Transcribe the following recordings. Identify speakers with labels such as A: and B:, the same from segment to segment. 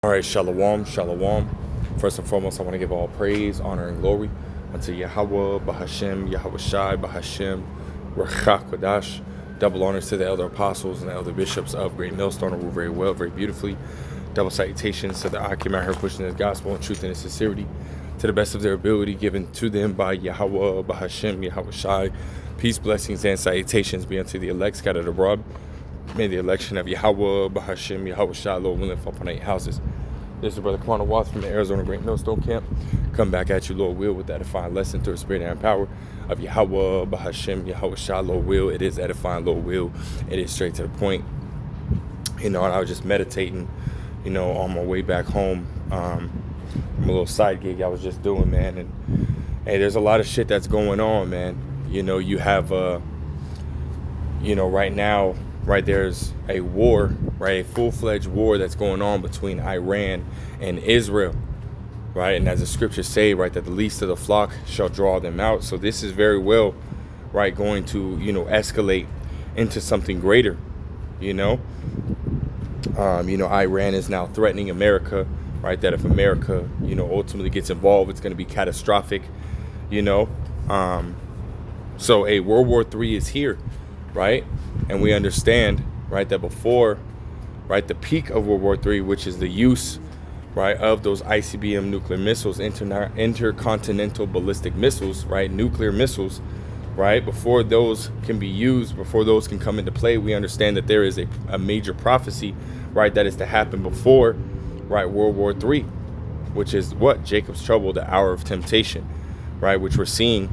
A: All right, shalom, shalom. First and foremost, I want to give all praise, honor, and glory unto Yahweh, Bahashem, Yahweh Shai, Bahashem, Rachak Kodash. Double honors to the elder apostles and the elder bishops of Great Millstone, who rule very well, very beautifully. Double salutations to the Akim out here pushing his gospel in truth and in sincerity to the best of their ability, given to them by Yahweh, Bahashem, Yahweh Shai. Peace, blessings, and salutations be unto the elect scattered abroad. May the election of Yahweh, Bahashem, Yahweh Shai, Lord willing, fall upon 8 houses. This is Brother Quanah Watts from the Arizona Great Millstone Camp. Come back at you, Lord will, with that edifying lesson through the spirit and power of Yahweh, Bahashem, Yahweh Shai, Lord will. It is edifying, Lord will. It is straight to the point. And I was just meditating, on my way back home. From a little side gig I was just doing, man. And hey, there's a lot of shit that's going on, man. You have, right now, right, there's a war, right, a full-fledged war that's going on between Iran and Israel, right? And as the scriptures say, right, that the least of the flock shall draw them out. So this is very well, right, going to, escalate into something greater, Iran is now threatening America, right, that if America, ultimately gets involved, it's going to be catastrophic, so a World War III is here, right? And we understand, right, that before, right, the peak of World War III, which is the use, right, of those ICBM nuclear missiles, intercontinental ballistic missiles, right, nuclear missiles, right, before those can be used, before those can come into play, we understand that there is a major prophecy, right, that is to happen before, right, World War III, which is what? Jacob's trouble, the hour of temptation, right, which we're seeing,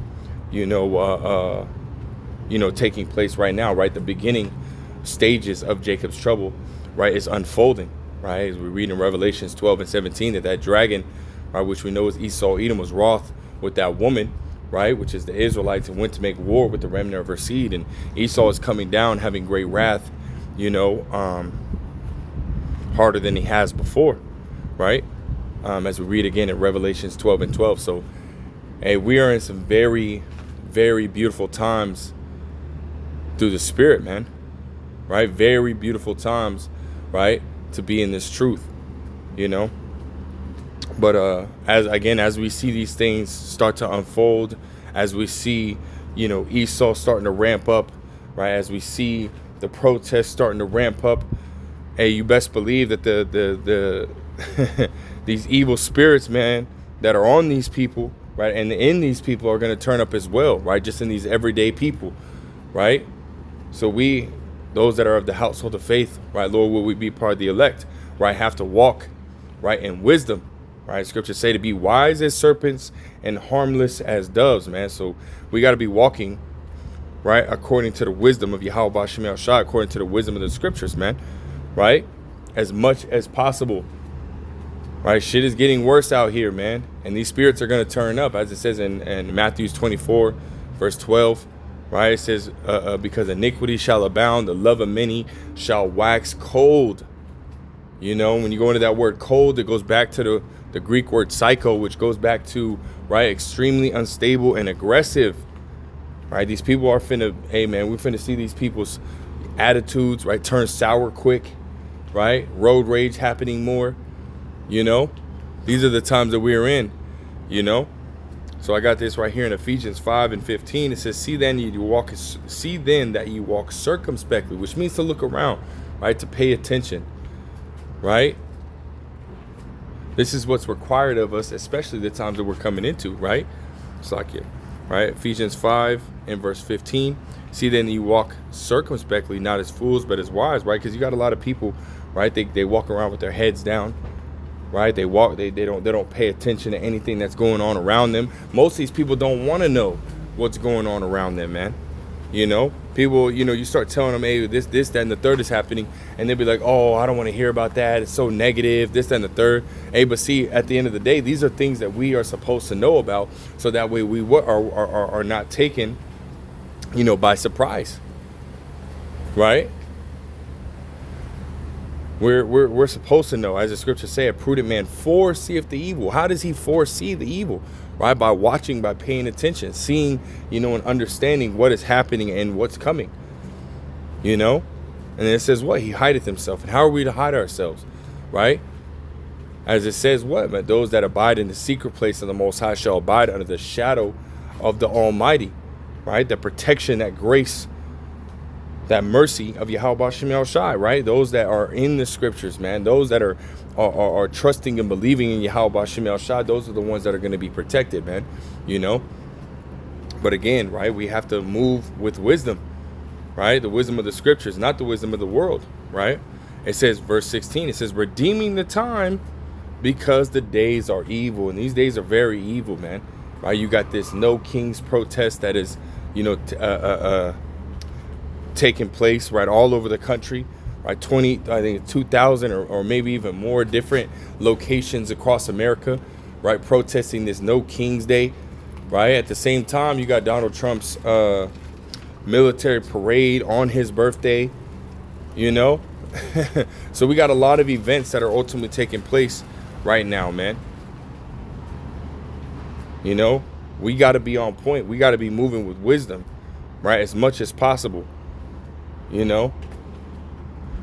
A: taking place right now, right? The beginning stages of Jacob's trouble, right, is unfolding, right? As we read in Revelations 12 and 17 that dragon, right, which we know is Esau, Edom, was wroth with that woman, right, which is the Israelites, and went to make war with the remnant of her seed. And Esau is coming down, having great wrath, harder than he has before, right? As we read again in Revelations 12 and 12. So, hey, we are in some very, very beautiful times through the spirit, man, right? Very beautiful times, right, to be in this truth, but as we see these things start to unfold, as we see, Esau starting to ramp up, right, as we see the protests starting to ramp up, hey, you best believe that the these evil spirits, man, that are on these people, right, and in these people are going to turn up as well, right, just in these everyday people, right? So we, those that are of the household of faith, right, Lord, will we be part of the elect, right, have to walk, right, in wisdom, right? Scriptures say to be wise as serpents and harmless as doves, man. So we got to be walking, right, according to the wisdom of Yahweh Bashim Shai, according to the wisdom of the scriptures, man, right, as much as possible, right? Shit is getting worse out here, man, and these spirits are going to turn up, as it says in Matthew 24, verse 12, right? It says, because iniquity shall abound, the love of many shall wax cold. When you go into that word cold, it goes back to the Greek word psycho, which goes back to, right, extremely unstable and aggressive, right? These people are finna, hey, man, we're finna see these people's attitudes, right, turn sour quick, right? Road rage happening more, These are the times that we're in, So I got this right here in Ephesians 5 and 15. It says, see then that you walk circumspectly, which means to look around, right? To pay attention, right? This is what's required of us, especially the times that we're coming into, right? Slakia, right? Ephesians 5 and verse 15. See then that you walk circumspectly, not as fools, but as wise, right? Because you got a lot of people, right? They walk around with their heads down, right? They don't pay attention to anything that's going on around them. Most of these people don't want to know what's going on around them, man. People, you start telling them, hey, this, that, and the third is happening, and they'll be like, oh, I don't want to hear about that. It's so negative, this, that, and the third. Hey, but see, at the end of the day, these are things that we are supposed to know about, so that way we are not taken, by surprise, right? We're supposed to know, as the scriptures say, a prudent man foreseeth the evil. How does he foresee the evil? Right? By watching, by paying attention, seeing, and understanding what is happening and what's coming. And it says what? He hideth himself. And how are we to hide ourselves? Right? As it says, what? But those that abide in the secret place of the Most High shall abide under the shadow of the Almighty, right? The protection, that grace, that mercy of Yahweh Shem Shai, right? Those that are in the scriptures, man. Those that are trusting and believing in Yahweh Shem Shai, those are the ones that are going to be protected, man. You know? But again, right, we have to move with wisdom, right? The wisdom of the scriptures, not the wisdom of the world, right? It says, verse 16, it says, redeeming the time because the days are evil. And these days are very evil, man. Right? You got this No Kings protest that is, you know, taking place, right, all over the country, right? I think 2,000 or maybe even more different locations across America, right, protesting this No Kings Day. Right. At the same time, you got Donald Trump's military parade on his birthday, you know. So we got a lot of events that are ultimately taking place right now, man. You know, we got to be on point. We got to be moving with wisdom, right, as much as possible, you know.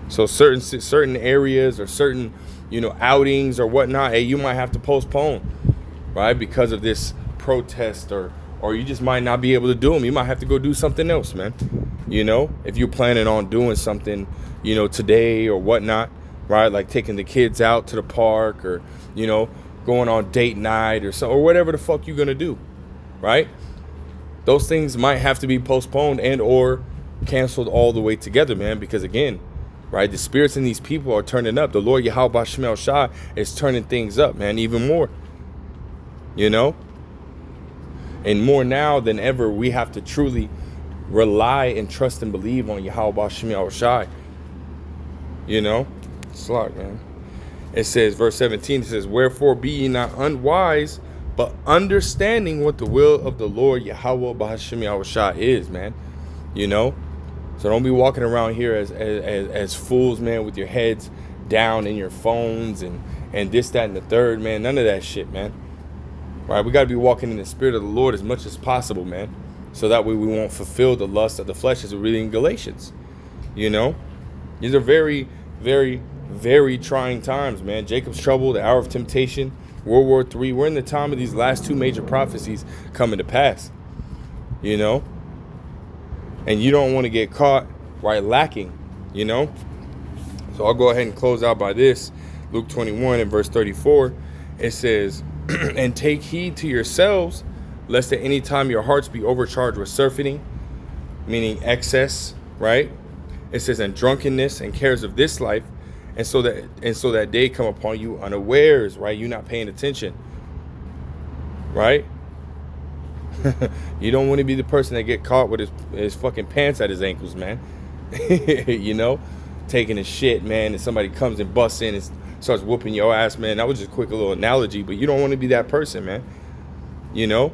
A: So certain areas or certain, you know, outings or whatnot, hey, you might have to postpone, right, because of this protest, or you just might not be able to do them. You might have to go do something else, man. You know, if you're planning on doing something, you know, today or whatnot, right? Like taking the kids out to the park, or, you know, going on date night or so, or whatever the fuck you're gonna do, right? Those things might have to be postponed and or canceled all the way together, man. Because again, right, the spirits in these people are turning up. The Lord Yahweh Shem Shai is turning things up, man, even more. You know. And more now than ever, we have to truly rely and trust and believe on Yahweh Shem Shai. You know? Slot, man. It says, verse 17, it says, wherefore be ye not unwise, but understanding what the will of the Lord Yahweh Shem Shai is, man. You know? So don't be walking around here as fools, man, with your heads down in your phones and this, that, and the third, man. None of that shit, man. Right, we got to be walking in the spirit of the Lord as much as possible, man. So that way we won't fulfill the lust of the flesh, as we read in Galatians. You know, these are very, very, very trying times, man. Jacob's trouble, the hour of temptation, World War III. We're in the time of these last two major prophecies coming to pass. You know, and you don't want to get caught, right, lacking. You know, so I'll go ahead and close out by this. Luke 21 and verse 34. It says, and take heed to yourselves, lest at any time your hearts be overcharged with surfeiting, meaning excess, right? It says, and drunkenness and cares of this life, and so that day come upon you unawares, right? You're not paying attention, right? You don't want to be the person that get caught with his fucking pants at his ankles, man. You know, taking a shit, man, and somebody comes and busts in and starts whooping your ass, man. That was just a quick little analogy, but you don't want to be that person, man. You know,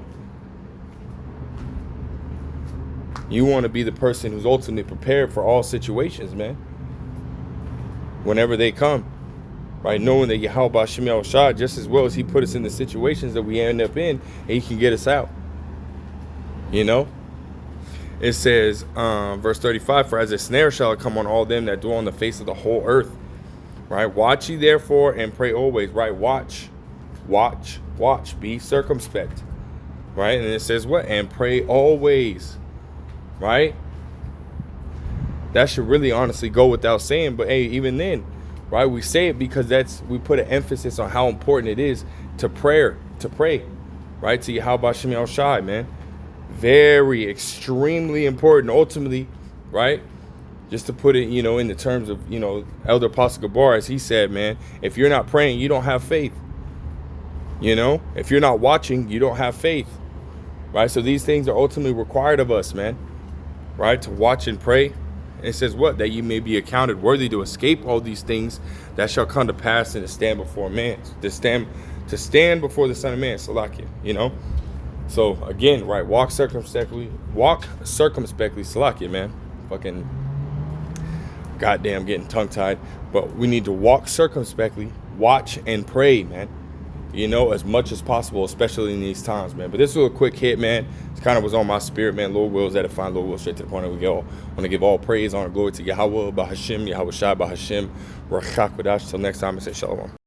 A: you want to be the person who's ultimately prepared for all situations, man, whenever they come, right? Knowing that Yahweh Shem Shai, just as well as he put us in the situations that we end up in, and he can get us out. You know, it says, verse 35, for as a snare shall it come on all them that dwell on the face of the whole earth. Right? Watch ye therefore and pray always. Right? Watch. Be circumspect. Right? And it says what? And pray always. Right? That should really honestly go without saying. But hey, even then, right? We say it because we put an emphasis on how important it is to pray. Right? To Yahweh Shem Shai, man. Very, extremely important. Ultimately, right? Just to put it, you know, in the terms of, you know, Elder Apostle Gabar, as he said, man, if you're not praying, you don't have faith. You know, if you're not watching, you don't have faith. Right? So these things are ultimately required of us, man. Right? To watch and pray. And it says what? That you may be accounted worthy to escape all these things that shall come to pass and to stand before man. To stand before the Son of Man, Salakia, you know. So again, right, walk circumspectly, Salakia, man. Fucking goddamn getting tongue-tied. But we need to walk circumspectly, watch and pray, man. You know, as much as possible, especially in these times, man. But this was a quick hit, man. It kind of was on my spirit, man. Lord wills edifying, Lord will straight to the point that we go. I want to give all praise, honor, glory to Yahweh, Bahashim, Yahweh Shai, Bahashim, Rachakodash. Till next time, I say shalom.